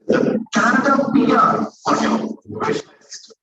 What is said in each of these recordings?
The Canada PR audio wish list.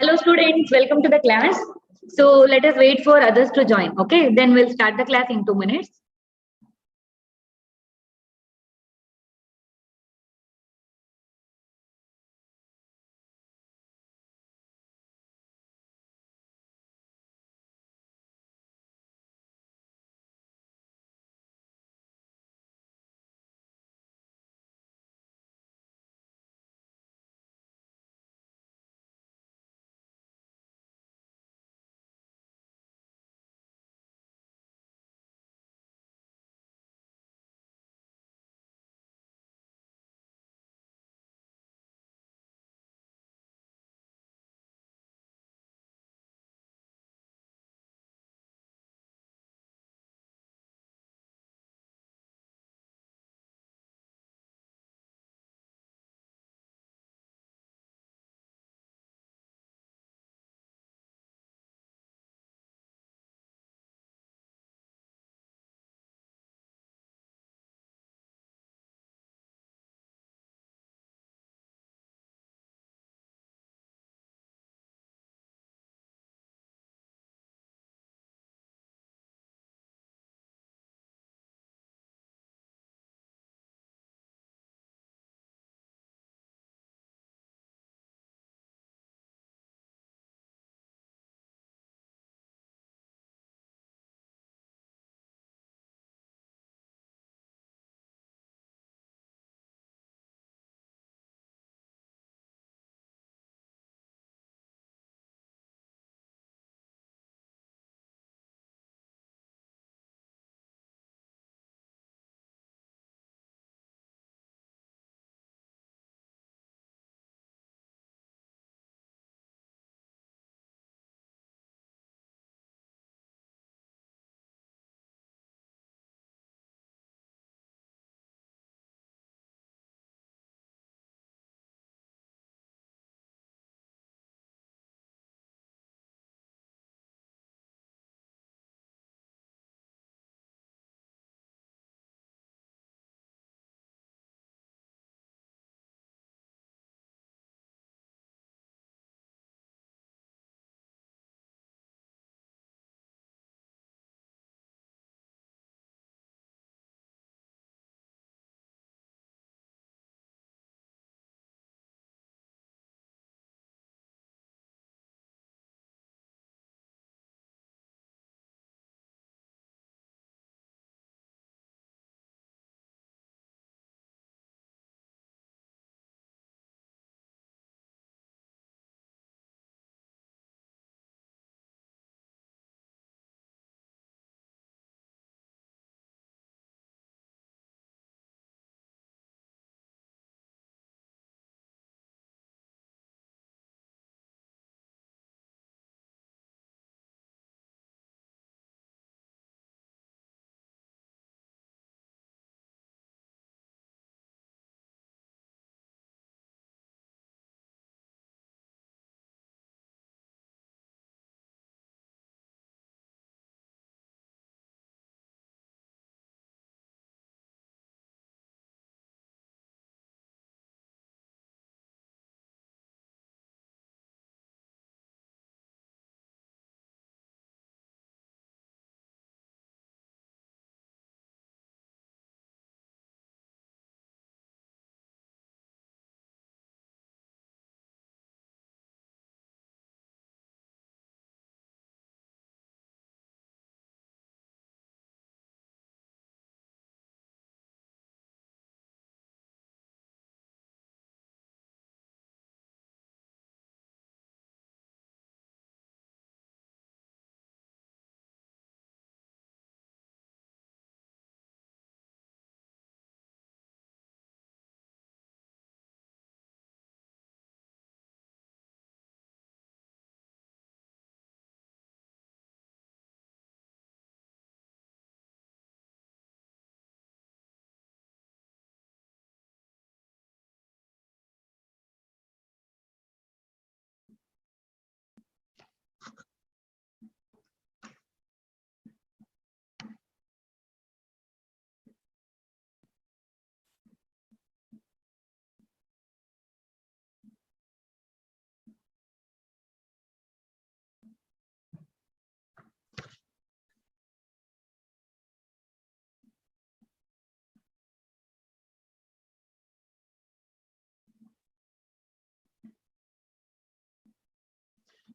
Hello students, welcome to the class. So let us wait for others to join. Okay, then we'll start the class in 2 minutes.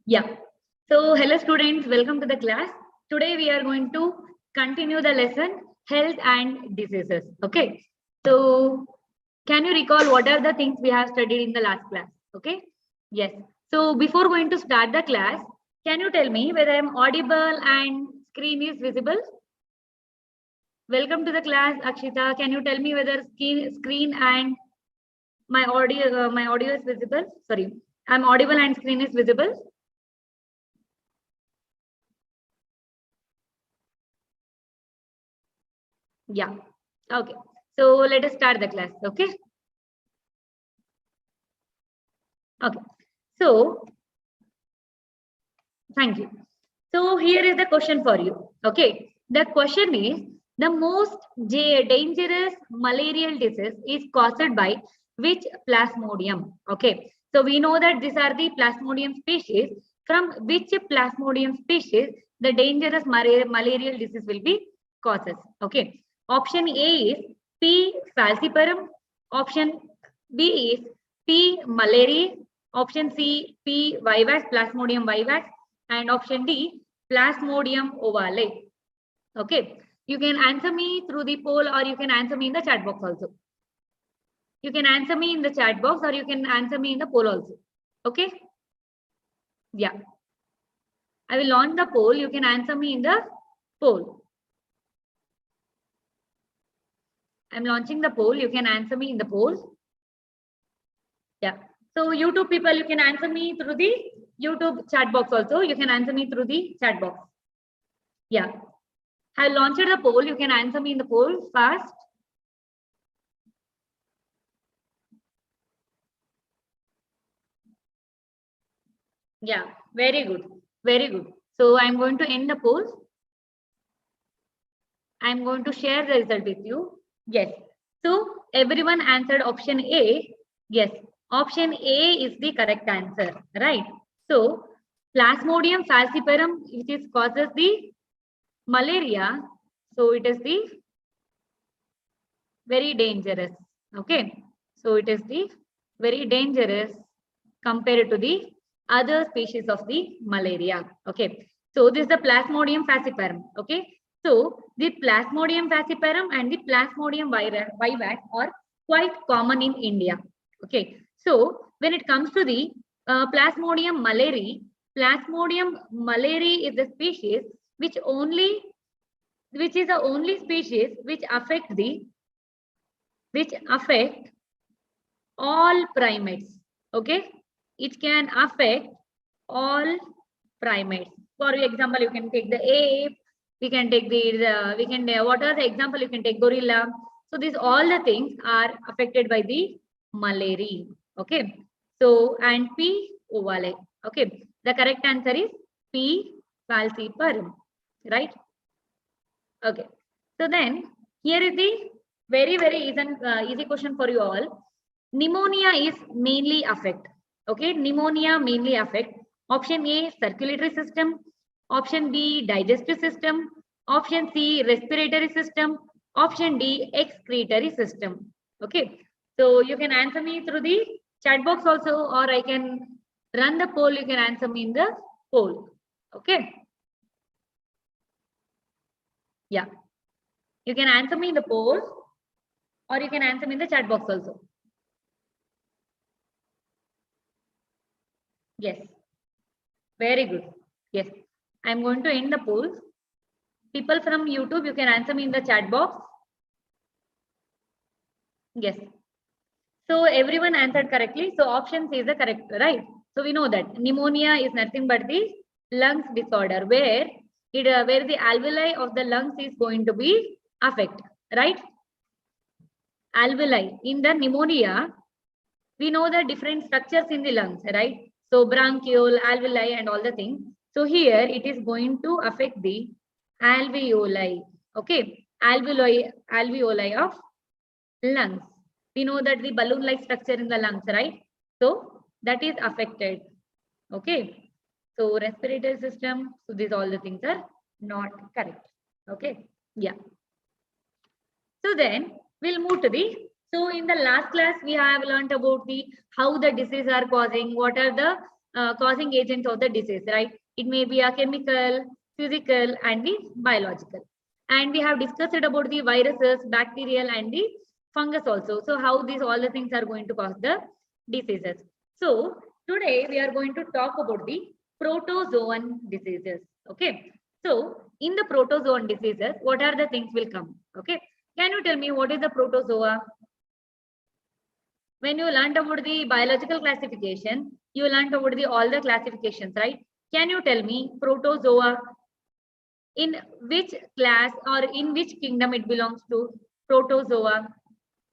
Yeah. So hello students, welcome to the class. Today we are going to continue the lesson health and diseases. Okay. So can you recall what are the things we have studied in the last class? Okay. Yes. So before going to start the class, can you tell me whether I am audible and screen is visible? Welcome to the class, Akshita. Can you tell me whether screen and my audio is visible? Sorry, I'm audible and screen is visible. Yeah. Okay. So let us start the class. Okay. Okay. So thank you. So here is the question for you. Okay. The question is the most dangerous malarial disease is caused by which plasmodium? Okay. So we know that these are the plasmodium species. From which plasmodium species the dangerous malarial disease will be causes? Okay. Option A is P. falciparum. Option B is P. malariae. Option C, P. vivax, Plasmodium vivax. And option D, Plasmodium ovale. Okay. You can answer me through the poll or you can answer me in the chat box also. You can answer me in the chat box or you can answer me in the poll also. Okay. Yeah. I will launch the poll. You can answer me in the poll. I'm launching the poll. You can answer me in the poll. Yeah. So YouTube people, you can answer me through the YouTube chat box also. You can answer me through the chat box. Yeah. I launched the poll. You can answer me in the poll fast. Yeah. Very good. Very good. So I'm going to end the poll. I'm going to share the result with you. Yes. So everyone answered option A. Yes. Option A is the correct answer. Right. So Plasmodium falciparum, which is causes the malaria. So it is the very dangerous. Okay. So it is the very dangerous compared to the other species of the malaria. Okay. So this is the Plasmodium falciparum. Okay. So the Plasmodium falciparum and the Plasmodium vivax are quite common in India. Okay. So when it comes to the Plasmodium malariae, Plasmodium malariae is the species which is the only species which affect all primates. Okay. It can affect all primates. For example, you can take the ape, we can take what are the example? You can take gorilla. So these all the things are affected by the malaria. Okay. So and P. ovale. Okay. The correct answer is P. falciparum. Right. Okay. So then here is the very easy question for you all. Pneumonia is mainly affect. Okay, pneumonia mainly affect. Option A, circulatory system. Option B, digestive system. Option C, respiratory system. Option D, excretory system. Okay, so you can answer me through the chat box also, or I can run the poll. You can answer me in the poll. Okay. Yeah. You can answer me in the poll, or you can answer me in the chat box also. Yes. Very good. Yes. I'm going to end the poll. People from YouTube, you can answer me in the chat box. Yes. So everyone answered correctly. So option C is the correct, right? So we know that pneumonia is nothing but the lungs disorder where the alveoli of the lungs is going to be affected, right? Alveoli in the pneumonia, we know the different structures in the lungs, right? So bronchiole, alveoli, and all the things. So here it is going to affect the alveoli. Okay, alveoli of lungs. We know that the balloon-like structure in the lungs, right? So that is affected. Okay. So respiratory system. So these all the things are not correct. Okay. Yeah. So then we'll move to the. So in the last class we have learned about the how the disease are causing, what are the causing agents of the disease, right? It may be a chemical, physical, and the biological. And we have discussed about the viruses, bacterial, and the fungus also. So how these all the things are going to cause the diseases. So today we are going to talk about the protozoan diseases. Okay. So in the protozoan diseases, what are the things will come? Okay. Can you tell me what is the protozoa? When you learned about the biological classification, you learned about the all the classifications, right? Can you tell me protozoa, in which class or in which kingdom it belongs to? Protozoa.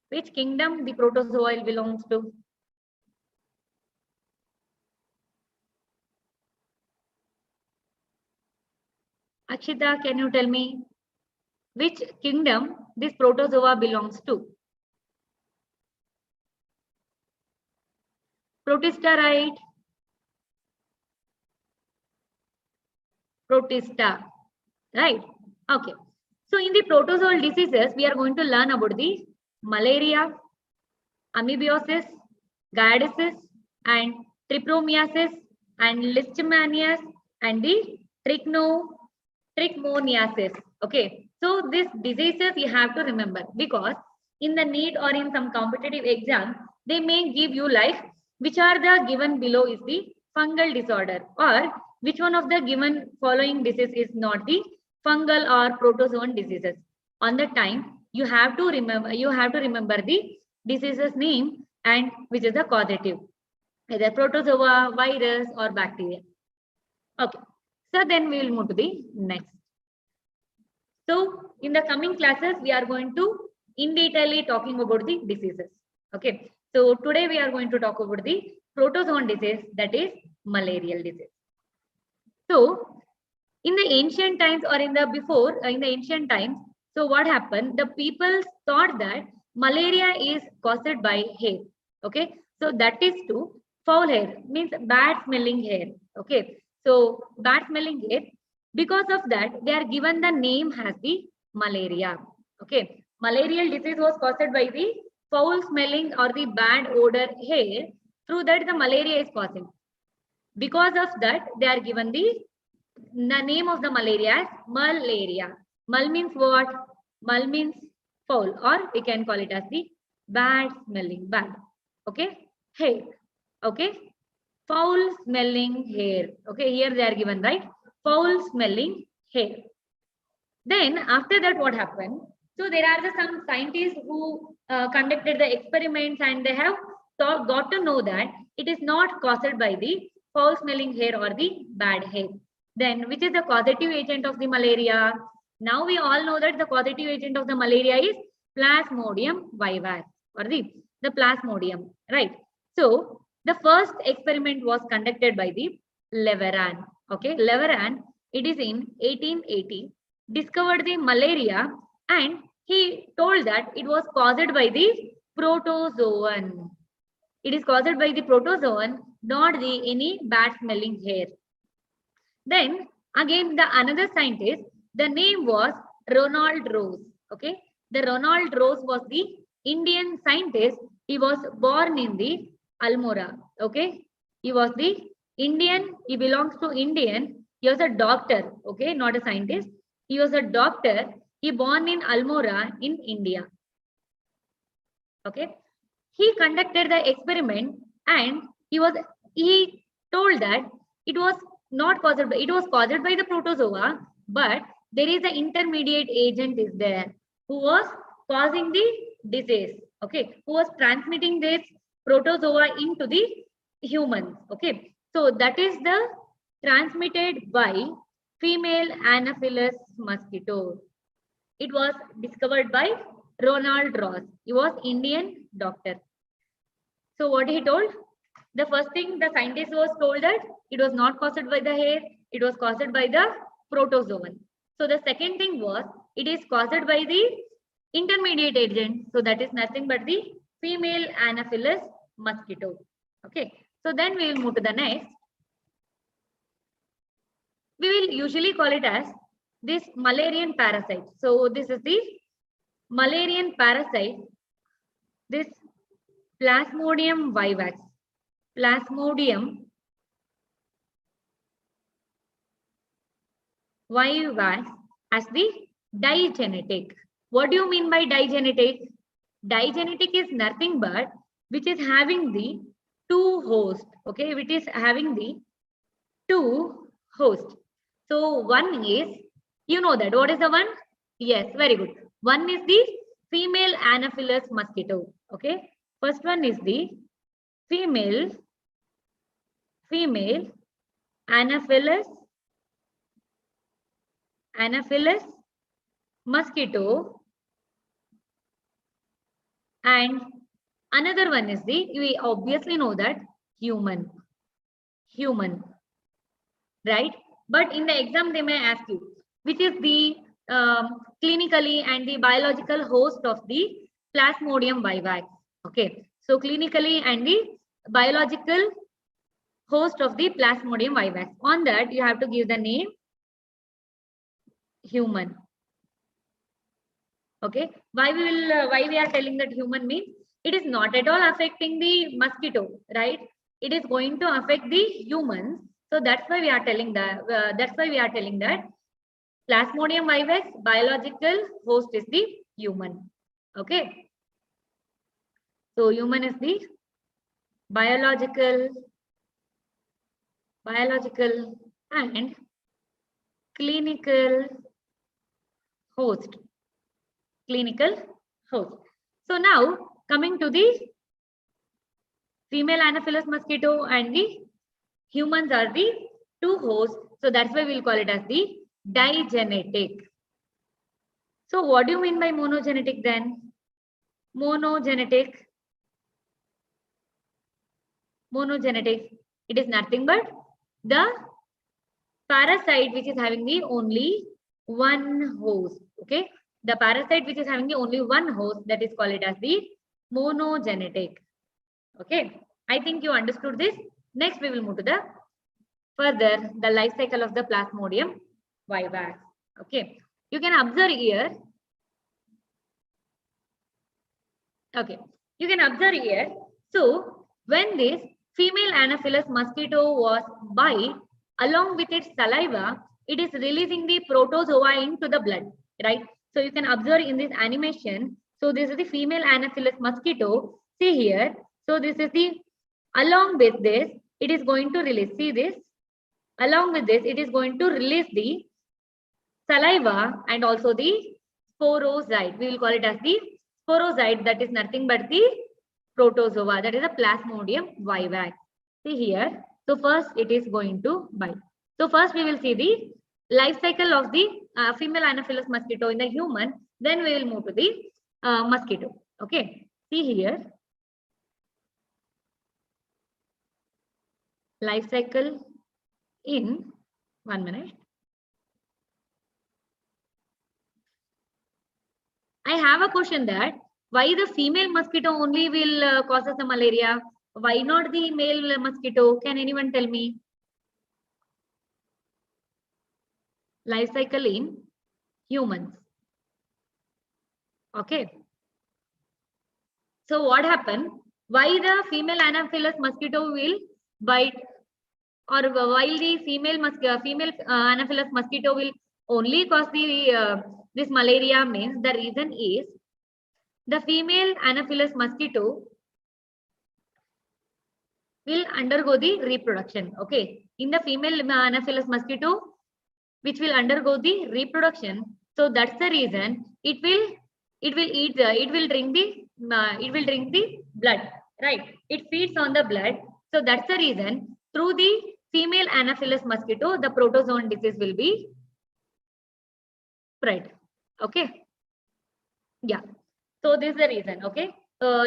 Which kingdom the protozoa belongs to? Akshita, can you tell me which kingdom this protozoa belongs to? Protista, right? Protista, right? Okay. So in the protozoal diseases, we are going to learn about the malaria, amoebiasis, giardiasis, and trypanosomiasis, and leishmaniasis, and the trichomoniasis. Okay, so these diseases you have to remember, because in the NEET or in some competitive exam, they may give you like which are the given below is the fungal disorder, or which one of the given following disease is not the fungal or protozoan diseases. On the time you have to remember the disease's name and which is the causative, either protozoa, virus, or bacteria. Okay, so then we will move to the next. So in the coming classes, we are going to in detail talking about the diseases. Okay, so today we are going to talk about the protozoan disease, that is malarial disease. So in the ancient times, or in the ancient times, so what happened? The people thought that malaria is caused by hair. Okay, so that is to foul hair, means bad smelling hair. Okay, so bad smelling hair. Because of that, they are given the name as the malaria. Okay, malarial disease was caused by the foul smelling or the bad odor hair. Through that, the malaria is causing. Because of that, they are given the name of the malaria is malaria. Mal means what? Mal means foul, or we can call it as the bad smelling, bad. Okay, hair. Okay, foul smelling hair. Okay, here they are given, right? Foul smelling hair. Then after that, what happened? So there are some scientists who conducted the experiments, and they have got to know that it is not caused by the foul smelling hair or the bad hair. Then which is the causative agent of the malaria? Now we all know that the causative agent of the malaria is Plasmodium vivax, or the Plasmodium, right? So the first experiment was conducted by the Leveran. Okay, Leveran, it is in 1880, discovered the malaria, and he told that it was caused by the protozoan. It is caused by the protozoan, not the any bad smelling hair. Then again, the another scientist, the name was Ronald Rose. Okay, the Ronald Rose was the Indian scientist. He was born in the Almora. Okay, he was the Indian. He belongs to Indian. He was a doctor. Okay, not a scientist. He was a doctor. He born in Almora in India. Okay, he conducted the experiment, and he told that it was not caused by, it was caused by the protozoa, but there is an intermediate agent is there who was causing the disease. Okay, who was transmitting this protozoa into the humans. Okay, so that is the transmitted by female Anopheles mosquito. It was discovered by Ronald Ross. He was Indian doctor. So what he told? The first thing the scientist was told that it was not caused by the hair, it was caused by the protozoan. So the second thing was it is caused by the intermediate agent. So that is nothing but the female Anopheles mosquito. Okay. So then we will move to the next. We will usually call it as this malarian parasite. So this is the malarian parasite, this Plasmodium vivax. Plasmodium VIVAX as the digenetic. What do you mean by digenetic? Digenetic is nothing but which is having the two hosts, okay, which is having the two hosts. So one is, you know that, what is the one? Yes, very good. One is the female Anopheles mosquito, okay. First one is the female Anopheles mosquito, and another one is the, we obviously know that, human, right? But in the exam they may ask you which is the clinically and the biological host of the Plasmodium vivax. Okay, so clinically and the biological host of the Plasmodium vivax. On that you have to give the name human. Okay, why we are telling that human means it is not at all affecting the mosquito, right? It is going to affect the humans. So that's why we are telling that. Plasmodium vivax biological host is the human. Okay. So human is the biological and clinical host. So now coming to the female Anopheles mosquito and the humans are the two hosts. So that's why we'll call it as the digenetic. So what do you mean by monogenetic then? Monogenetic, it is nothing but the parasite which is having the only one host. Okay, the parasite which is having the only one host, that is called it as the monogenetic. Okay, I think you understood this. Next we will move to the further the life cycle of the Plasmodium vivax. Okay, you can observe here. Okay, you can observe here. So when this female Anopheles mosquito was bite, along with its saliva, it is releasing the protozoa into the blood, right? So you can observe in this animation. So this is the female Anopheles mosquito. See here. So this is the, along with this, it is going to release. See this. Along with this, it is going to release the saliva and also the sporozoite. We will call it as the sporozoite. That is nothing but the protozoa. That is a Plasmodium vivax. See here. So first it is going to bite. So first we will see the life cycle of the female Anopheles mosquito in the human. Then we will move to the mosquito. Okay. See here. Life cycle in 1 minute. I have a question that why the female mosquito only will causes the malaria? Why not the male mosquito? Can anyone tell me? Life cycle in humans. Okay. So what happened? Why the female Anopheles mosquito will bite, or while the female Anopheles mosquito will only cause the this malaria means the reason is the female Anopheles mosquito will undergo the reproduction. Okay, in the female Anopheles mosquito, which will undergo the reproduction. So that's the reason it will drink the blood, right? It feeds on the blood. So that's the reason through the female Anopheles mosquito, the protozoan disease will be spread. Okay. Yeah. So this is the reason. Okay.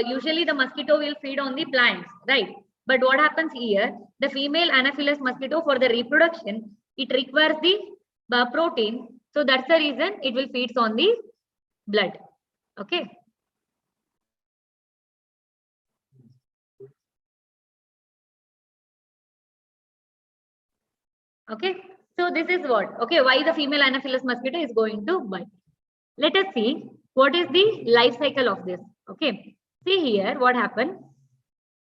Usually the mosquito will feed on the plants, right? But what happens here? The female Anopheles mosquito, for the reproduction, it requires the protein. So that's the reason it will feed on the blood. Okay. Okay. So this is what? Okay. Why the female Anopheles mosquito is going to bite? Let us see what is the life cycle of this. Okay. See here what happened.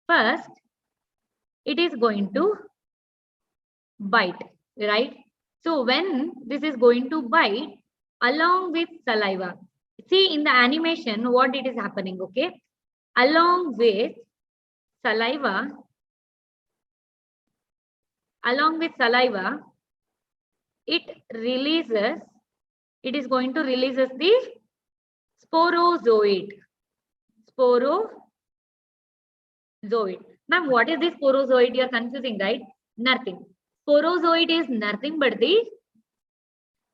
First, it is going to bite, right? So when this is going to bite along with saliva, see in the animation what it is happening, okay? Along with saliva, it is going to release the sporozoid. Ma'am, what is this sporozoid? You are confusing, right? Nothing. Sporozoid is nothing but the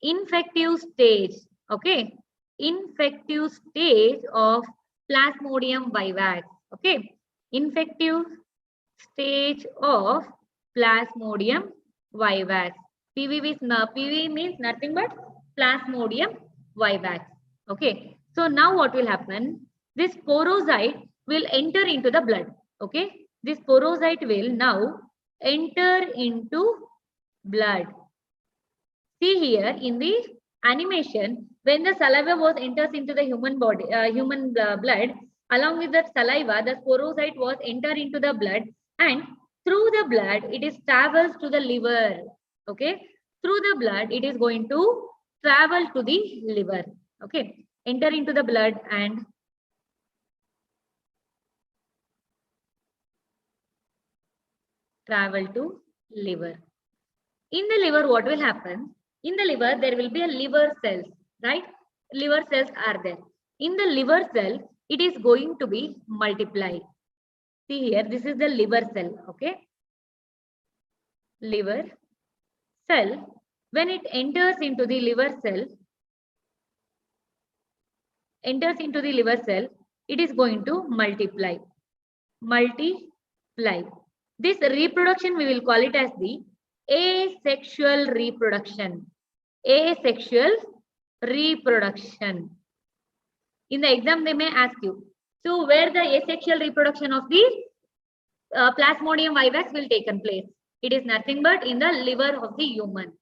infective stage, okay? Infective stage of Plasmodium vivax, okay? Infective stage of Plasmodium vivax. PV means nothing but Plasmodium vivax, okay? So now what will happen? This sporozoite will enter into the blood, okay? This sporozoite will now enter into blood. See here in the animation, when the saliva was enters into the human body, blood, along with the saliva, the sporozoite was enter into the blood, and through the blood, it is travels to the liver. Okay, through the blood, it is going to travel to the liver. Okay, enter into the blood and travel to liver. In the liver, what will happen? In the liver, there will be a liver cells, right? Liver cells are there. In the liver cell, it is going to be multiplied. See here, this is the liver cell, okay? Liver cell, when it enters into the liver cell, it is going to multiply. This reproduction, we will call it as the asexual reproduction. Asexual reproduction. In the exam, they may ask you, so where the asexual reproduction of the Plasmodium vivax will taken place? It is nothing but in the liver of the human.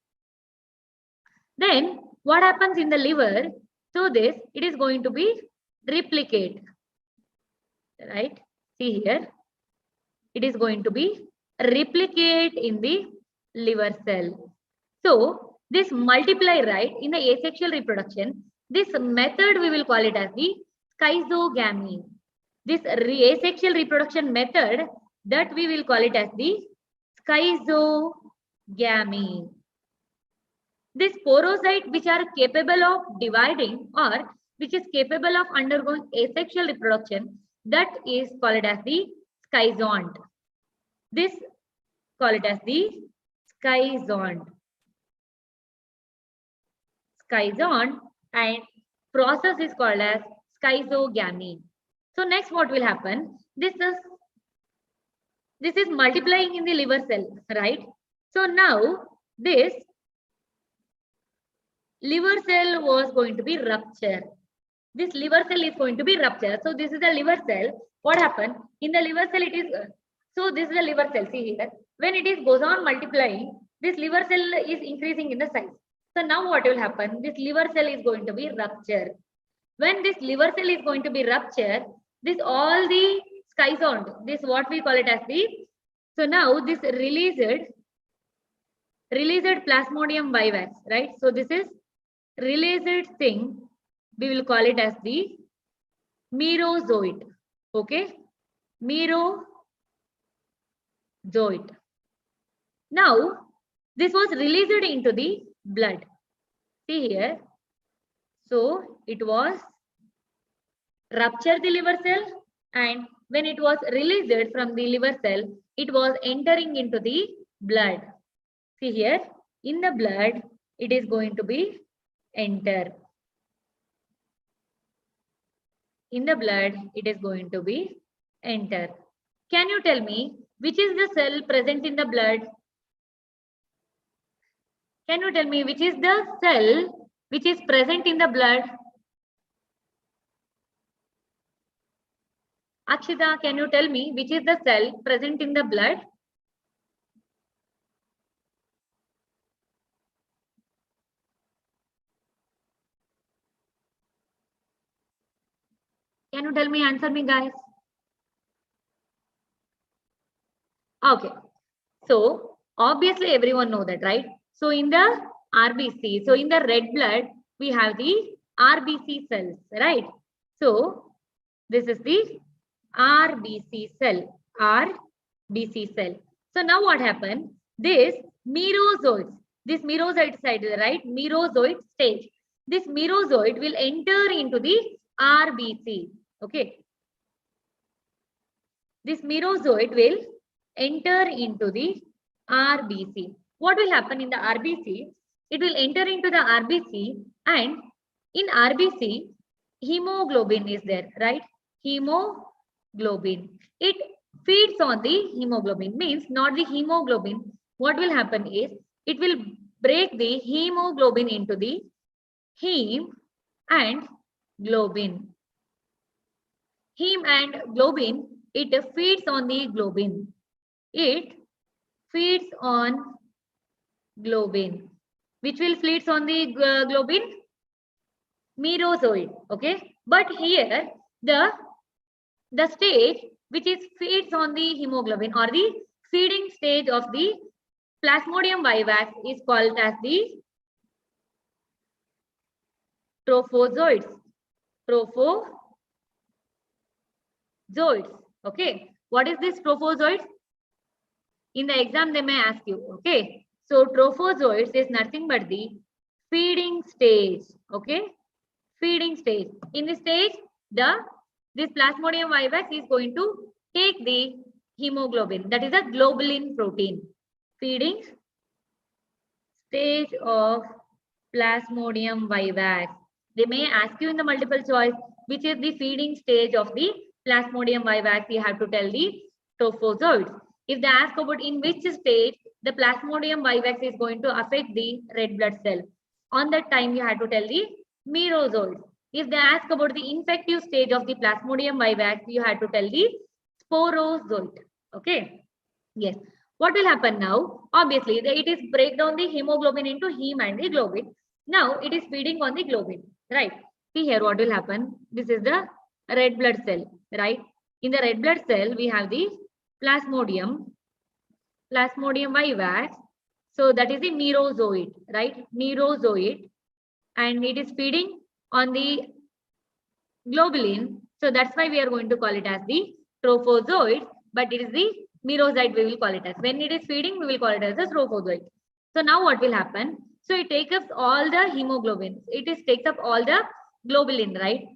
Then what happens in the liver? So this, it is going to be replicate, right? See here, it is going to be replicate in the liver cell. So this multiply, right, in the asexual reproduction, this method we will call it as the schizogamy. This asexual reproduction method, that we will call it as the schizogamy. This sporozoite which are capable of dividing or which is capable of undergoing asexual reproduction, that is called as the schizont. This call it as the schizont. Schizont, and process is called as schizogamy. So next what will happen? This is multiplying in the liver cell, right? So now this liver cell was going to be ruptured. This liver cell is going to be ruptured. So this is the liver cell. What happened? In the liver cell, it is, so this is the liver cell. See here. When it is goes on multiplying, this liver cell is increasing in the size. So now what will happen? This liver cell is going to be ruptured. When this liver cell is going to be ruptured, this all the schizont, this what we call it as the, so now this released Plasmodium vivax, right? So this is released thing, we will call it as the merozoite. Okay, merozoite. Now this was released into the blood. See here. So it was ruptured the liver cell, and when it was released from the liver cell, it was entering into the blood. See here, in the blood, it is going to be enter. In the blood, it is going to be enter. Can you tell me which is the cell present in the blood? Can you tell me which is the cell which is present in the blood? Akshita, can you tell me which is the cell present in the blood? Can you tell me, answer me guys? Okay. So obviously everyone know that, right? So in the RBC. So in the red blood, we have the RBC cells, right? So this is the RBC cell, RBC cell. So now what happened? This merozoites, this merozoite side, right? Merozoite stage. This merozoite will enter into the RBC. Okay. This merozoite will enter into the RBC. What will happen in the RBC? It will enter into the RBC, and in RBC, hemoglobin is there, right? Hemoglobin. It feeds on the hemoglobin, means not the hemoglobin. What will happen is it will break the hemoglobin into the heme and globin. Heme and globin, it feeds on the globin. It feeds on globin. Which will feeds on the globin? Merozoite. Okay. But here the stage which is feeds on the hemoglobin, or the feeding stage of the Plasmodium vivax, is called as the trophozoites. Trophozoites. Okay. What is this trophozoites? In the exam they may ask you. Okay. So trophozoites is nothing but the feeding stage. Okay. Feeding stage. In this stage, this Plasmodium vivax is going to take the hemoglobin, that is a globulin protein. Feeding stage of Plasmodium vivax. They may ask you in the multiple choice, which is the feeding stage of the Plasmodium vivax. You have to tell the trophozoites. If they ask about in which stage the Plasmodium vivax is going to affect the red blood cell, on that time you have to tell the merozoites. If they ask about the infective stage of the Plasmodium vivax, you have to tell the sporozoite. Okay. Yes. What will happen now? Obviously, it is break down the hemoglobin into heme and the globin. Now it is feeding on the globin, right? See here what will happen. This is the red blood cell, right? In the red blood cell, we have the Plasmodium vivax. So that is the merozoite, right? Merozoite, and it is feeding on the globulin. So that's why we are going to call it as the trophozoite, but it is the merozoite we will call it as. When it is feeding, we will call it as a trophozoite. So now what will happen? So it takes up all the hemoglobin. It takes up all the globulin, right?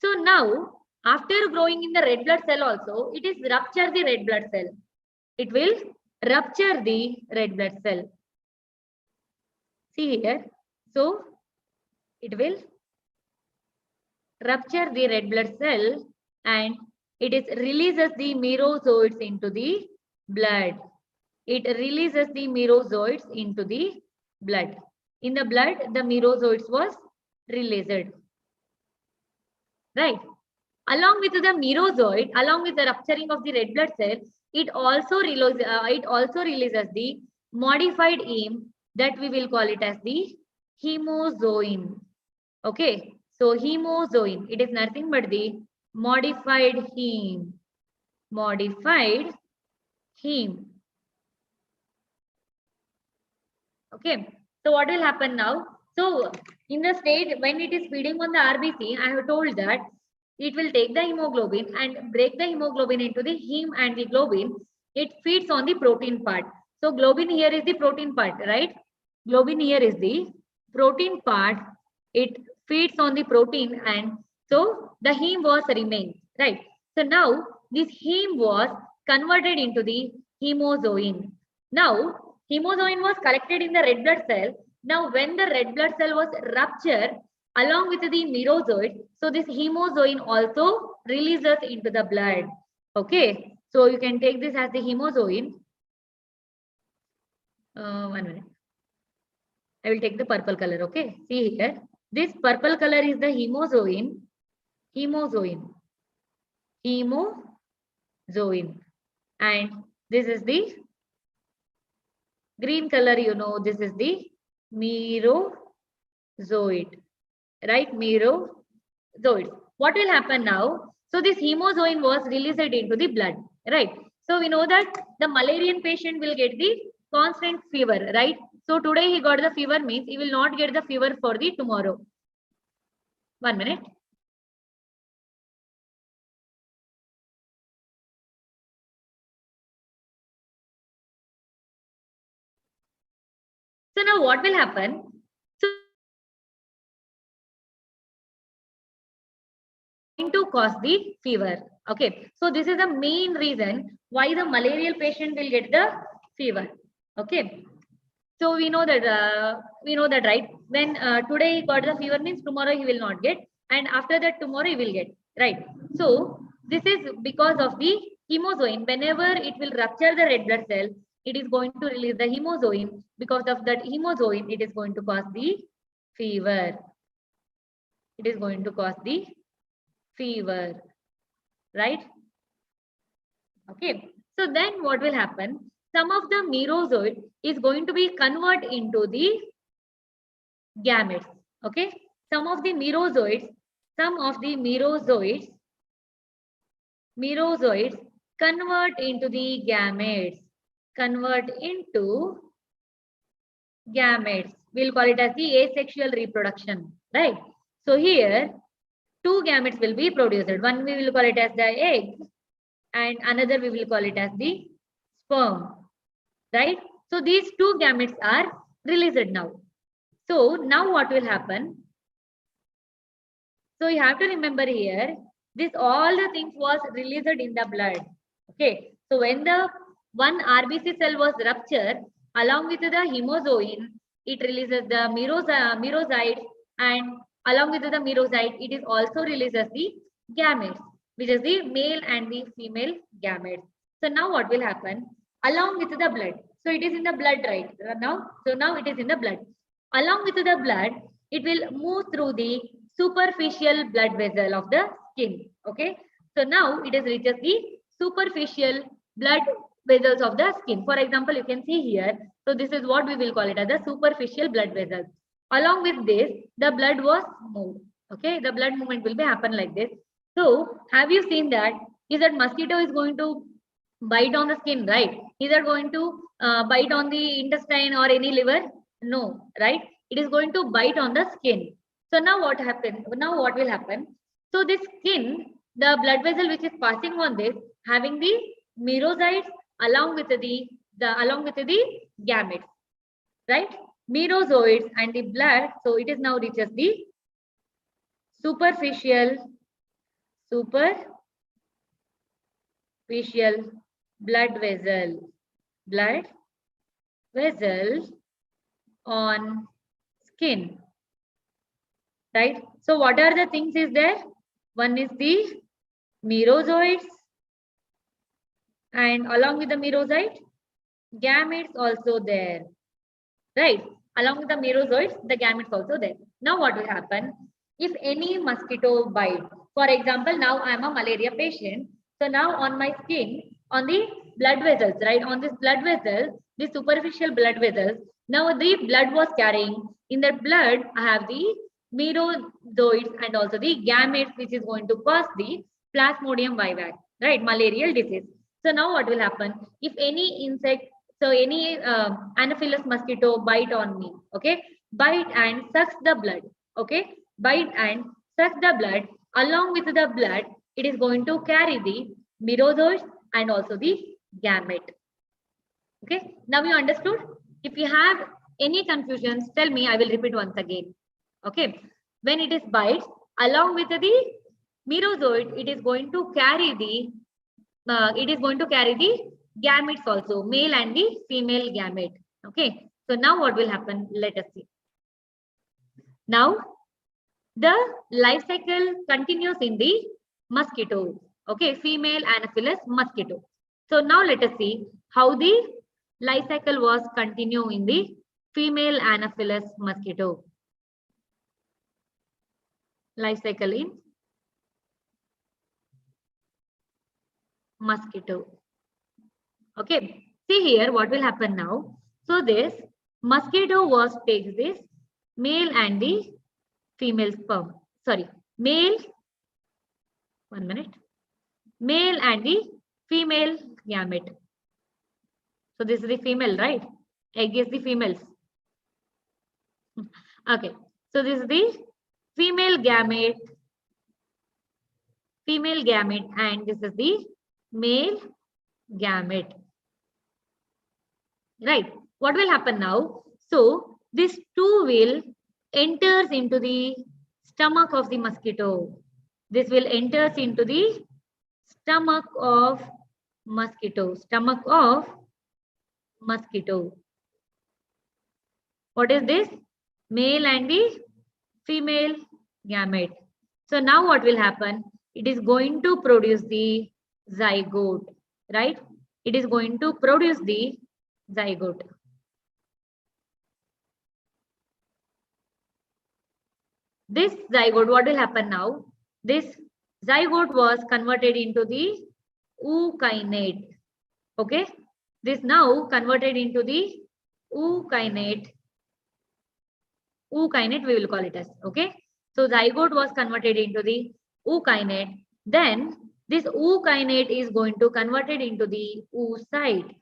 So now, after growing in the red blood cell also, it is rupture the red blood cell. It will rupture the red blood cell. See here. So it will rupture the red blood cell, and it releases the merozoites into the blood. It releases the merozoites into the blood. In the blood, the merozoites was released. Right. Along with the merozoite, along with the rupturing of the red blood cell, it also releases the modified heme, that we will call it as the hemozoin. Okay. So hemozoin, it is nothing but the modified heme. Modified heme. Okay. So what will happen now? So in the stage when it is feeding on the RBC, I have told that it will take the hemoglobin and break the hemoglobin into the heme and the globin. It feeds on the protein part. So globin here is the protein part, right? Globin here is the protein part. It feeds on the protein, and so the heme was remained, right? So now this heme was converted into the hemozoin. Now hemozoin was collected in the red blood cell. Now when the red blood cell was ruptured along with the merozoite, so this hemozoin also releases into the blood. Okay, so you can take this as the hemozoin. 1 minute. I will take the purple color. Okay, see here. This purple color is the hemozoin. Hemozoin. And this is the green color, you know, this is the merozoite. Right? Merozoite. What will happen now? So this hemozoin was released into the blood. Right? So we know that the malarian patient will get the constant fever. Right? So today he got the fever means he will not get the fever for the tomorrow. 1 minute. So now what will happen? So to cause the fever. Okay. So this is the main reason why the malarial patient will get the fever. Okay. So we know that, right? When today he got the fever means tomorrow he will not get, and after that tomorrow he will get, right? So this is because of the hemozoin. Whenever it will rupture the red blood cell, it is going to release the hemozoin. Because of that hemozoin, it is going to cause the fever. It is going to cause the fever, right? Okay. So then what will happen? Some of the merozoid is going to be converted into the gametes. Okay. Some of the merozoids convert into the gametes. We'll call it as the asexual reproduction, right? So here, two gametes will be produced. One we will call it as the egg, and another we will call it as the sperm, right? So these two gametes are released now. So now what will happen? So you have to remember here, this all the things was released in the blood. Okay. So when the one RBC cell was ruptured, along with the hemozoin, it releases the merozytes, and along with the merozyte, it is also releases the gametes, which is the male and the female gametes. So now what will happen? Along with the blood. So it is in the blood, right? So now it is in the blood. Along with the blood, it will move through the superficial blood vessel of the skin. Okay. So now it has reaches the superficial blood vessels of the skin. For example, you can see here. So this is what we will call it as the superficial blood vessels. Along with this, the blood was moved. Okay. The blood movement will be happen like this. So have you seen that? Is that mosquito is going to bite on the skin, right? Is it going to bite on the intestine or any liver? No, right? It is going to bite on the skin. So now what happened? Now what will happen? So this skin, the blood vessel which is passing on this, having the merozytes along with the gametes, right? Merozoids and the blood. So it is now reaches the superficial blood vessel on skin, right? So what are the things is there? One is the merozoids, and along with the merozoid, gametes also there, right? Along with the merozoids, the gametes also there. Now what will happen? If any mosquito bite, for example, now I am a malaria patient. So now on my skin, on the blood vessels, right? On this blood vessel, the superficial blood vessels, now the blood was carrying. In that blood, I have the merozoids and also the gametes, which is going to cause the Plasmodium vivax, right? Malarial disease. So now what will happen? If any insect, so any Anopheles mosquito bite on me, okay? Bite and sucks the blood, okay? Bite and sucks the blood. Along with the blood, it is going to carry the merozoids and also the gamete. Okay, now you understood? If you have any confusions, tell me, I will repeat once again. Okay, when it is bites, along with the merozoid, it is going to carry the gametes also, male and the female gamete. Okay, so now what will happen? Let us see. Now, the life cycle continues in the mosquito. Okay, female Anopheles mosquito. So now let us see how the life cycle was continue in the female Anopheles mosquito. Life cycle in mosquito. Okay, see here what will happen now. So this mosquito was takes this male and the female sperm. Sorry, male. 1 minute. Male and the female gamete. So this is the female, right? Egg is the females. Okay, so this is the female gamete, and this is the male gamete. Right. What will happen now? So this two will enters into the stomach of the mosquito. This will enters into the stomach of mosquito. Stomach of mosquito. What is this? Male and the female gamete. So now what will happen? It is going to produce the zygote, right? It is going to produce the zygote. This zygote, what will happen now? This zygote was converted into the ookinete. Okay, this now converted into the ookinete. Ookinete we will call it as. Okay, so zygote was converted into the ookinete. Then this ookinete is going to converted into the oocyte.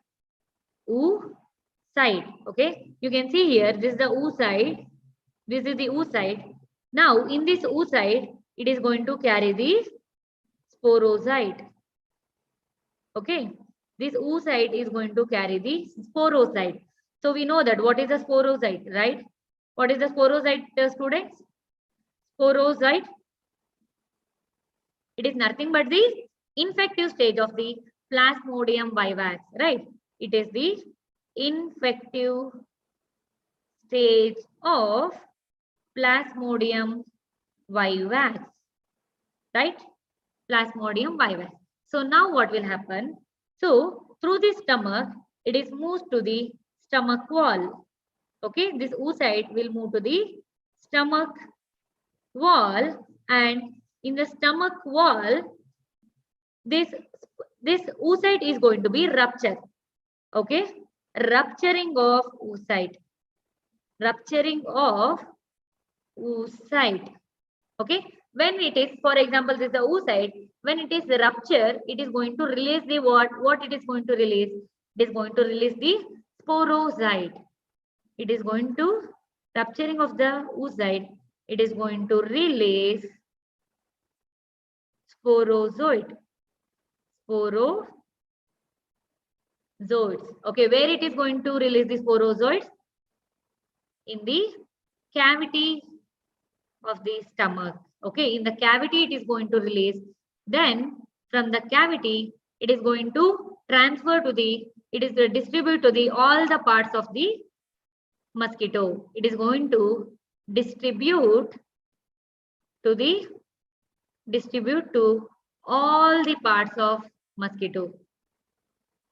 Oocyte. Okay, you can see here. This is the oocyte. This is the oocyte. Now in this oocyte, it is going to carry the sporocyte. Okay, this oocyte is going to carry the sporocyte. So we know that what is the sporocyte, right? What is the sporocyte, students? Sporocyte. It is nothing but the infective stage of the Plasmodium vivax, right? It is the infective stage of Plasmodium vivax, right? Plasmodium vivax. So now what will happen? So through the stomach, it is moved to the stomach wall. Okay, this oocyte will move to the stomach wall, and in the stomach wall, this oocyte is going to be ruptured. Okay, rupturing of oocyte. Rupturing of oocyte. Okay, when it is, for example, this is the oocyte. When it is rupture, it is going to release the what? What it is going to release? It is going to release the sporocyte. It is going to rupturing of the oocyte. It is going to release sporozoite. Sporozoites. Okay, where it is going to release the sporozoites? In the cavity of the stomach. Okay, in the cavity it is going to release. Then from the cavity it is going to transfer to the, it is to distribute to the all the parts of the mosquito. It is going to distribute to all the parts of mosquito.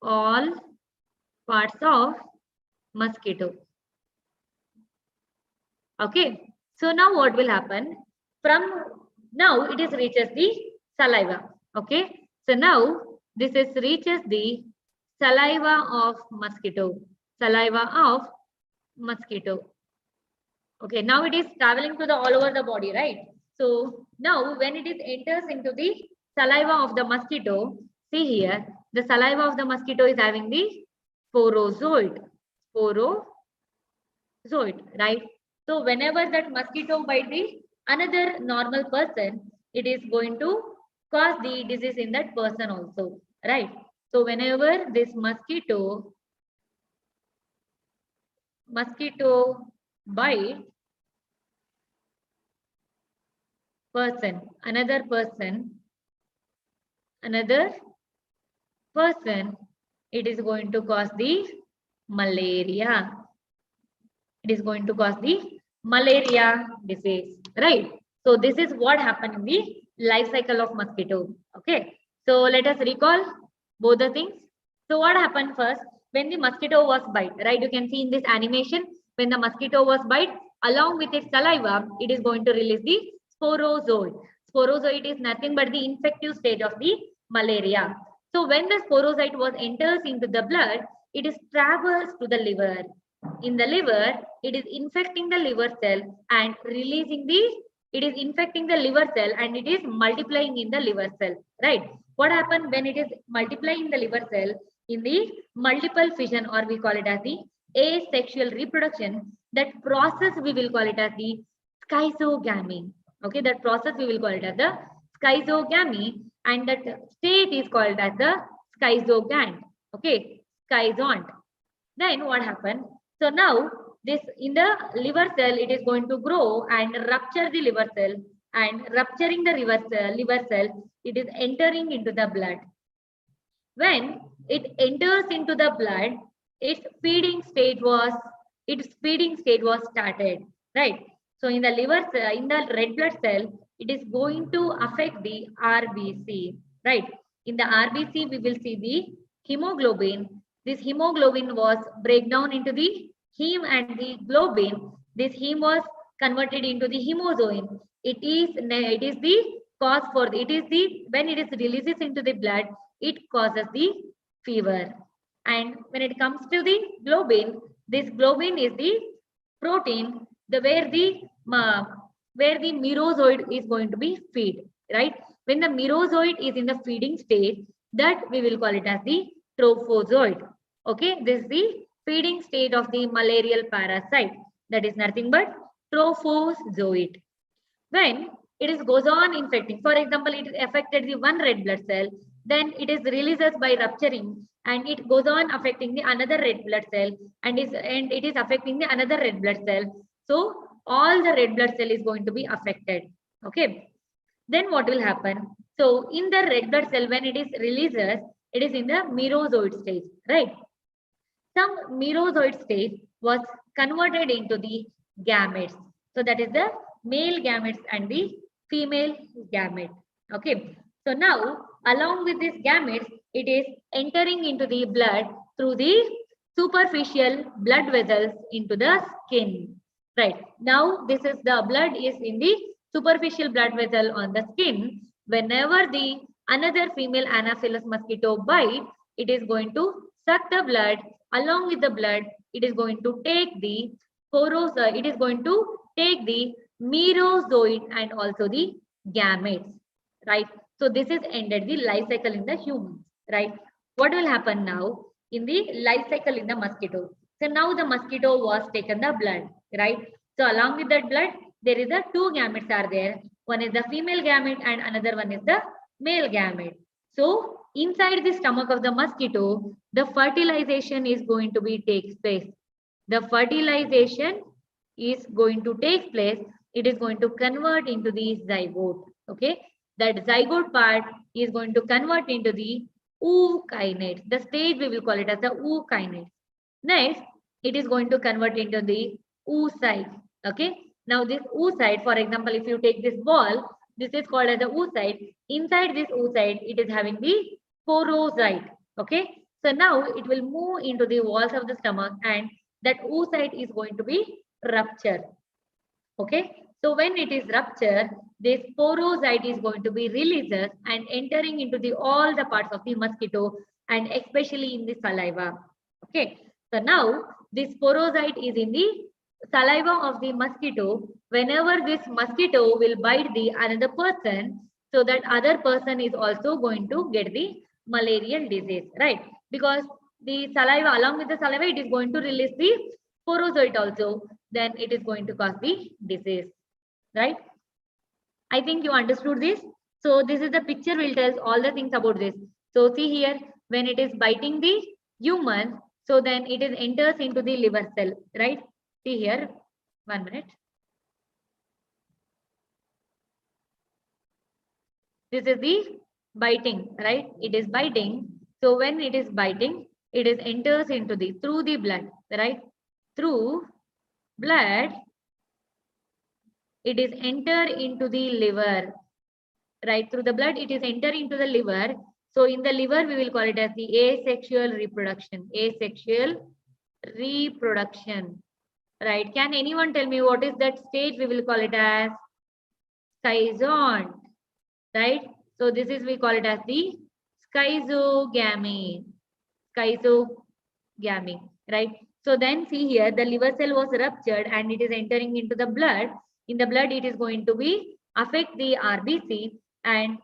All parts of mosquito. Okay, so now what will happen? From now it is reaches the saliva. Okay, so now this is reaches the saliva of mosquito. Saliva of mosquito. Okay, now it is traveling to the all over the body, right? So now when it is enters into the saliva of the mosquito, see here, the saliva of the mosquito is having the sporozoid. Sporozoid, right? So whenever that mosquito bite the another normal person, it is going to cause the disease in that person also, right? So whenever this mosquito bite person, another person, it is going to cause the malaria. It is going to cause the malaria disease, right? So this is what happened in the life cycle of mosquito. Okay, so let us recall both the things. So what happened first when the mosquito was bite, right? You can see in this animation, when the mosquito was bite, along with its saliva, it is going to release the sporozoid. Sporozoid is nothing but the infective stage of the malaria. So when the sporozoid was enters into the blood, it is travels to the liver. In the liver, it is infecting the liver cell and releasing the, it is infecting the liver cell and it is multiplying in the liver cell, right? What happens when it is multiplying in the liver cell? In the multiple fission, or we call it as the asexual reproduction, that process we will call it as the schizogamy. Okay, that process we will call it as the schizogamy, and that state is called as the schizogand. Okay, schizont. Then what happened? So now this in the liver cell, it is going to grow and rupture the liver cell, and rupturing the liver cell, it is entering into the blood. When it enters into the blood, its feeding stage was started, right? So in the liver cell, in the red blood cell, it is going to affect the RBC, right? In the RBC, we will see the hemoglobin. This hemoglobin was break down into the heme and the globin. This heme was converted into the hemozoin. It is the cause for it is the when it is releases into the blood, it causes the fever. And when it comes to the globin, this globin is the protein where the merozoid is going to be feed, right? When the merozoid is in the feeding state, that we will call it as the trophozoid. Okay, this is the feeding state of the malarial parasite. That is nothing but trophozoid. When it is goes on infecting, for example, it affected the one red blood cell, then it is releases by rupturing, and it goes on affecting the another red blood cell, and it is affecting the another red blood cell. So all the red blood cell is going to be affected. Okay, then what will happen? So in the red blood cell, when it is releases, it is in the merozoid stage, right? Some merozoid stage was converted into the gametes. So that is the male gametes and the female gamete. Okay. So now, along with this gametes, it is entering into the blood through the superficial blood vessels into the skin. Right. Now, this is the blood is in the superficial blood vessel on the skin. Whenever the another female Anopheles mosquito bite, it is going to suck the blood. Along with the blood, it is going to take the it is going to take the merozoid and also the gametes, right? So this is ended the life cycle in the humans, right? What will happen now in the life cycle in the mosquito? So now the mosquito was taken the blood, right? So along with that blood, there is the two gametes are there. One is the female gamete and another one is the male gamete. So inside the stomach of the mosquito, the fertilization is going to be takes place. The fertilization is going to take place. It is going to convert into the zygote. Okay, that zygote part is going to convert into the ookinase. The stage we will call it as the ookinase. Next, it is going to convert into the oocyte. Okay, now this oocyte, for example, if you take this ball, this is called as the oocyte. Inside this oocyte, it is having the porocyte. Okay, so now it will move into the walls of the stomach, and that oocyte is going to be ruptured. Okay, so when it is ruptured, this porocyte is going to be released and entering into the all the parts of the mosquito, and especially in the saliva. Okay, so now this porocyte is in the saliva of the mosquito. Whenever this mosquito will bite the another person, so that other person is also going to get the malarial disease, right? Because the saliva, along with the saliva, it is going to release the porozoite also, then it is going to cause the disease, right? I think you understood this. So this is the picture will tell all the things about this. So see here, when it is biting the human, so then it is enters into the liver cell, right? See here, 1 minute. This is the biting, right? It is biting. So when it is biting, it is enters into the through the blood, right? Through blood, it is enter into the liver, right? Through the blood, it is enter into the liver. So in the liver, we will call it as the asexual reproduction. Asexual reproduction, right? Can anyone tell me what is that stage? We will call it as schizont, right? So this is we call it as the schizogamy. Schizogamy, right? So then see here, the liver cell was ruptured and it is entering into the blood. In the blood, it is going to be affect the RBC, and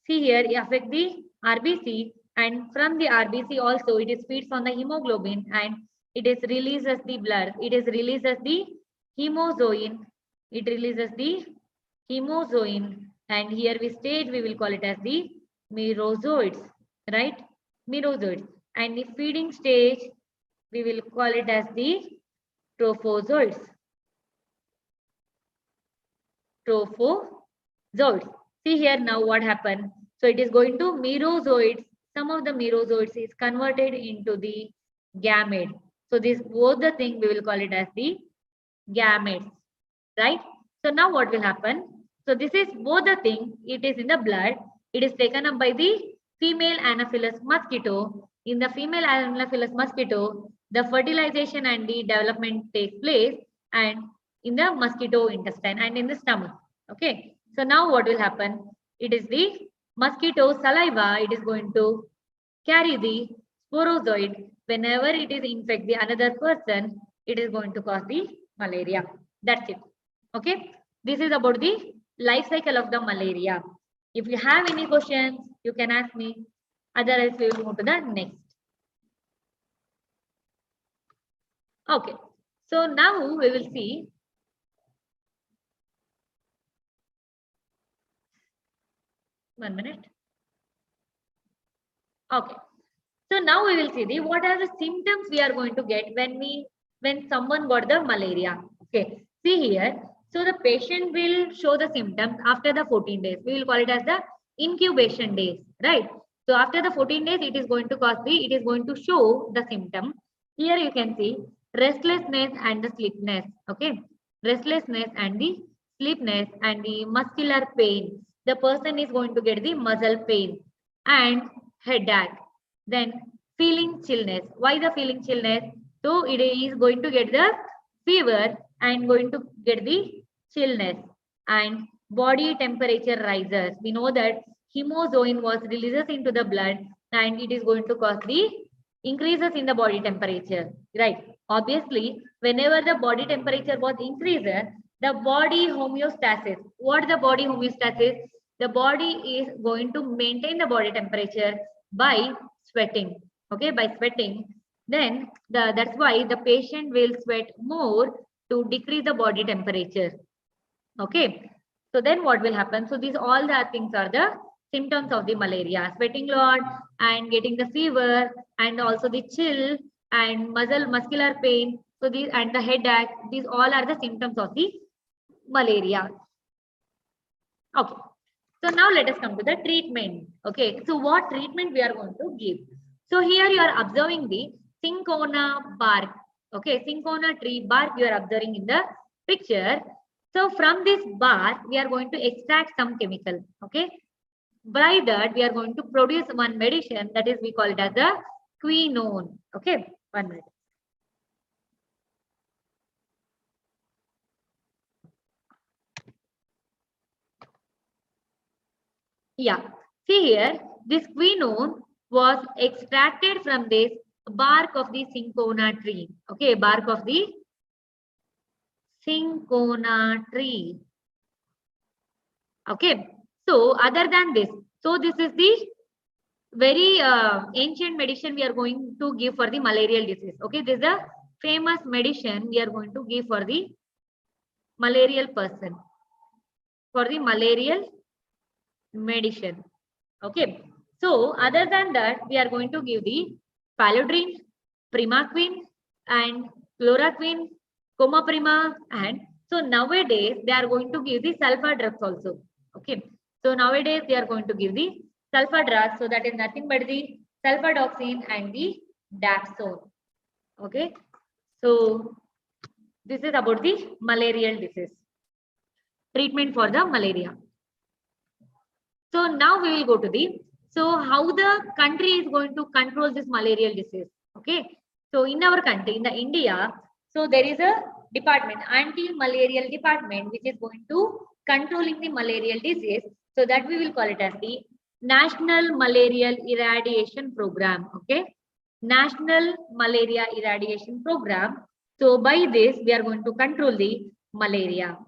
see here, affect the RBC, and from the RBC also it is feeds on the hemoglobin, and it is releases the blood, it is releases the hemozoin, it releases the hemozoin, and here we state we will call it as the merozoids, right? Merozoids. And the feeding stage we will call it as the trophozoids. Trophozoids. See here now what happened. So it is going to merozoids. Some of the merozoids is converted into the gamete. So this both the thing we will call it as the gametes, right? So now what will happen? So this is both the thing. It is in the blood. It is taken up by the female Anopheles mosquito. In the female Anopheles mosquito, the fertilization and the development takes place, and in the mosquito intestine and in the stomach. Okay. So now what will happen? It is the mosquito saliva. It is going to carry the sporozoid. Whenever it is infect the another person, it is going to cause the malaria. That's it. Okay. This is about the life cycle of the malaria. If you have any questions, you can ask me. Otherwise, we will move to the next. Okay. So now we will see. One minute. Okay. So now we will see the what are the symptoms we are going to get when someone got the malaria. Okay. See here. So the patient will show the symptoms after the 14 days. We will call it as the incubation days, right? So after the 14 days, it is going to show the symptom. Here you can see restlessness and the sleepiness. Okay. Restlessness and the sleepiness and the muscular pain. The person is going to get the muscle pain and headache. Then feeling chillness. Why the feeling chillness? So it is going to get the fever and going to get the chillness and body temperature rises. We know that hemozoin was releases into the blood and it is going to cause the increases in the body temperature, right? Obviously, whenever the body temperature was increases, the body homeostasis. What the body homeostasis? The body is going to maintain the body temperature by sweating. Okay, by sweating. Then that's why the patient will sweat more to decrease the body temperature. Okay. So then what will happen? So these all the things are the symptoms of the malaria. Sweating lot and getting the fever and also the chill and muscular pain. So these and the headache. These all are the symptoms of the malaria. Okay. So now let us come to the treatment. Okay. So what treatment we are going to give? So here you are observing the cinchona bark. Okay. Cinchona tree bark you are observing in the picture. So from this bark, we are going to extract some chemical. Okay. By that, we are going to produce one medicine that is we call it as the quinone. Okay. 1 minute. Yeah. See here, this quinone was extracted from this bark of the cinchona tree. Okay. Bark of the cinchona tree. Okay. So other than this, so this is the very ancient medicine we are going to give for the malarial disease. Okay. This is a famous medicine we are going to give for the malarial person. For the malarial medicine. Okay. So other than that, we are going to give the phalodrine, primaquine and chloroquine, comaprima, and so nowadays they are going to give the sulfur drugs also. Okay. So nowadays they are going to give the sulfur drugs. So that is nothing but the sulfadoxine and the dapsone. Okay. So this is about the malarial disease. Treatment for the malaria. So now we will go to the, so how the country is going to control this malarial disease. Okay. So in our country, in the India, so there is a department, anti-malarial department, which is going to controlling the malarial disease. So that we will call it as the National Malarial Eradication Program. Okay. National Malaria Eradication Program. So by this, we are going to control the malaria.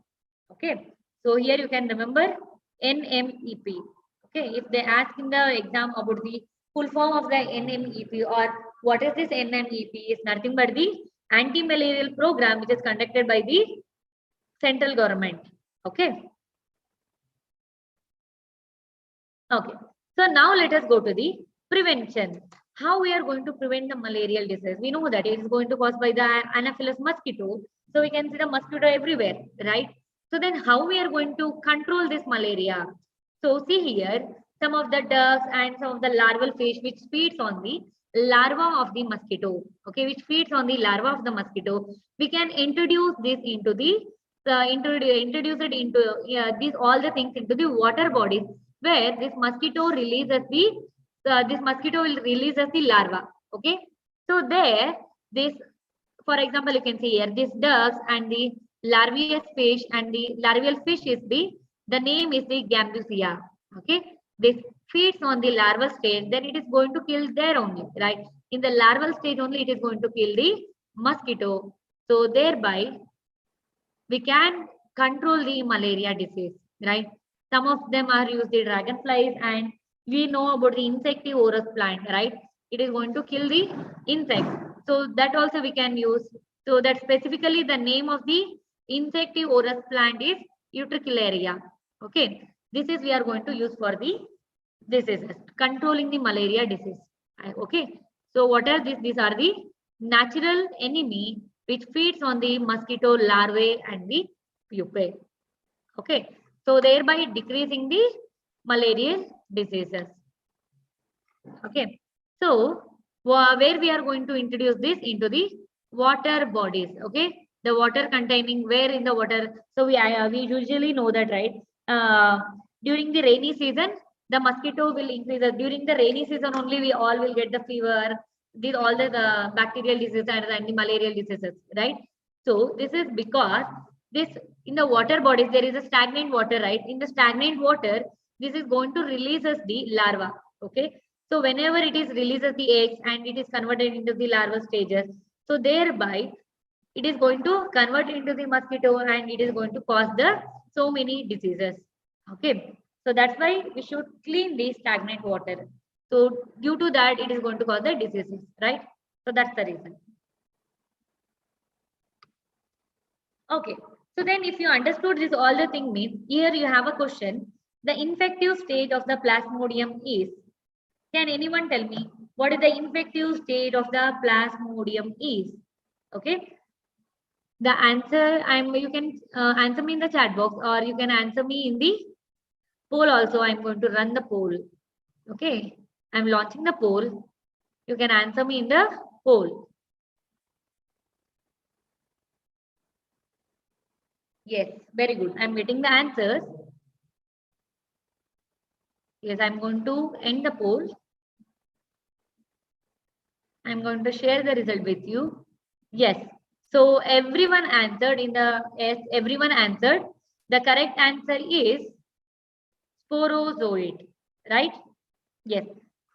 Okay. So here you can remember NMEP. Okay. If they ask in the exam about the full form of the NMEP or What is this NMEP? Is nothing but the anti-malarial program which is conducted by the central government. Okay. Okay. So now let us go to the prevention. How we are going to prevent the malarial disease? We know that it is going to caused by the Anopheles mosquito. So we can see the mosquito everywhere, right? So then how we are going to control this malaria? So see here, some of the ducks and some of the larval fish which feeds on the larva of the mosquito, okay, which feeds on the larva of the mosquito. We can introduce this into the introduce it into these all the things into the water bodies where this mosquito releases this mosquito will release the larva. Okay, so there this, for example, you can see here this ducks and the larvaceous fish, and the larval fish is the name is the Gambusia. Okay, this feeds on the larval stage, then it is going to kill there only, right? In the larval stage only it is going to kill the mosquito. So thereby we can control the malaria disease, right? Some of them are used the dragonflies, and we know about the insectivorous plant, right? It is going to kill the insects. So that also we can use. So that specifically the name of the insectivorous plant is Utricularia. Okay, this is we are going to use for the diseases, controlling the malaria disease. Okay, so what are these? These are the natural enemy which feeds on the mosquito larvae and the pupae. Okay, so thereby decreasing the malarial diseases. Okay, so where we are going to introduce this into the water bodies. Okay, the water containing, where in the water. So we usually know that, right? During the rainy season, the mosquito will increase. During the rainy season only, we all will get the fever, these all the bacterial diseases and the malarial diseases, right? So this is because this, in the water bodies there is a stagnant water, right? In the stagnant water, this is going to release us the larva. Okay, so whenever it is releases the eggs and it is converted into the larval stages, so thereby it is going to convert into the mosquito and it is going to cause the so many diseases. Okay, so that's why we should clean the stagnant water. So due to that, it is going to cause the diseases, right? So that's the reason. Okay, so then if you understood this, all the thing means, here you have a question. The infective state of the Plasmodium is, can anyone tell me what is the infective state of the Plasmodium is? Okay, the answer, you can answer me in the chat box, or you can answer me in the poll also. I'm going to run the poll. Okay, I'm launching the poll. You can answer me in the poll. Yes, very good. I'm getting the answers. Yes, I'm going to end the poll. I'm going to share the result with you. Yes. So everyone answered in the, yes, everyone answered. The correct answer is sporozoid, right? Yes.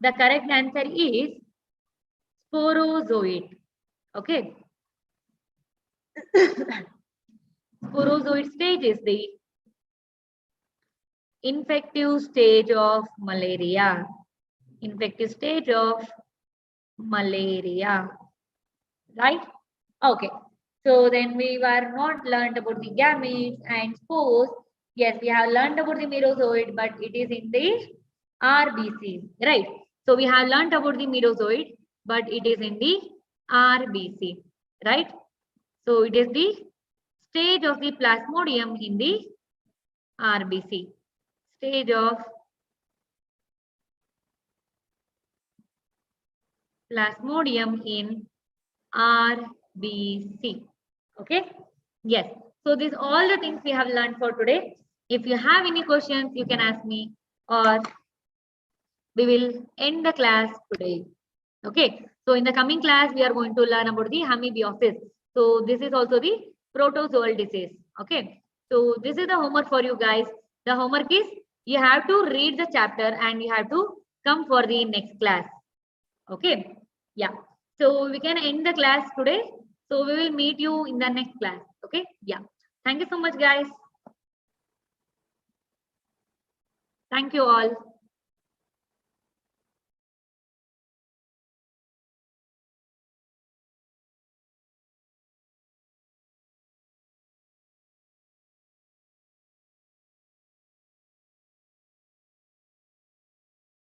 The correct answer is sporozoid. Okay. Sporozoid stage is the infective stage of malaria. Infective stage of malaria, right? Okay, so then we were not learned about the gametes and spores. Yes, we have learned about the merozoid, but it is in the RBC, right? So we have learned about the merozoid, but it is in the RBC, right? So it is the stage of the Plasmodium in the RBC, stage of Plasmodium in RBC. Okay, yes. So these all the things we have learned for today. If you have any questions, you can ask me, or we will end the class today. Okay, so in the coming class, we are going to learn about the Amoebiasis. So this is also the protozoal disease. Okay, so this is the homework for you guys. The homework is you have to read the chapter and you have to come for the next class. Okay, yeah. So we can end the class today. So we will meet you in the next class. Okay, yeah. Thank you so much, guys. Thank you all.